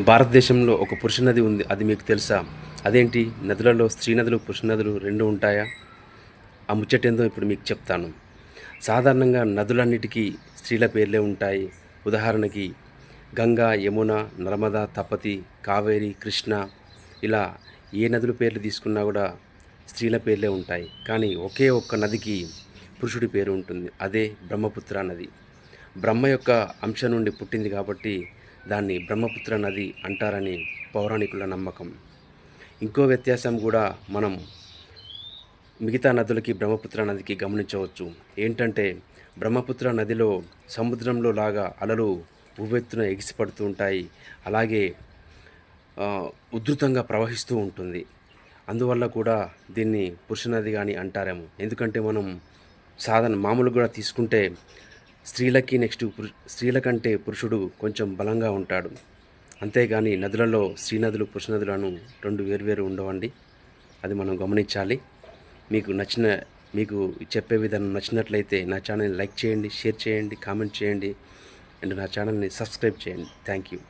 భారతదేశంలో ఒక పురుష నది ఉంది. అది మీకు తెలుసా? అదేంటి? నదులలో స్త్రీ నదులు, పురుష నదులు 2 ఉంటాయా? ఆ ముచ్చటేందో ఇప్పుడు మీకు చెప్తాను. సాధారణంగా నదులన్నిటికీ స్త్రీల పేర్లే ఉంటాయి. ఉదాహరణకి గంగా, యమున, నర్మదా, తపతి, కావేరి, కృష్ణ ఇలా ఏ నదుల పేర్లు తీసుకున్నా కూడా స్త్రీల పేర్లే ఉంటాయి. కానీ ఒకే ఒక్క నదికి పురుషుడి పేరు ఉంటుంది. అదే బ్రహ్మపుత్ర నది. బ్రహ్మ యొక్క అంశ నుండి పుట్టింది కాబట్టి దాన్ని బ్రహ్మపుత్ర నది అంటారని పౌరాణికుల నమ్మకం. ఇంకో వ్యత్యాసం కూడా మనం మిగతా నదులకి బ్రహ్మపుత్ర నదికి గమనించవచ్చు. ఏంటంటే బ్రహ్మపుత్ర నదిలో సముద్రంలో లాగా అలలు ఉవ్వెత్తున ఎగిసిపడుతూ ఉంటాయి. అలాగే ఉధృతంగా ప్రవహిస్తూ ఉంటుంది. అందువల్ల కూడా దీన్ని పురుష నది కానీ అంటారేమో. ఎందుకంటే మనం మామూలుగా కూడా తీసుకుంటే స్త్రీల కంటే పురుషుడు కొంచెం బలంగా ఉంటాడు. అంతేగాని నదులలో స్త్రీ నదులు, పురుష నదులను 2 వేర్వేరు ఉండవండి. అది మనం గమనించాలి. మీకు చెప్పే విధానం నచ్చినట్లయితే నా ఛానల్ని లైక్ చేయండి, షేర్ చేయండి, కామెంట్ చేయండి అండ్ నా ఛానల్ని సబ్స్క్రైబ్ చేయండి. Thank you.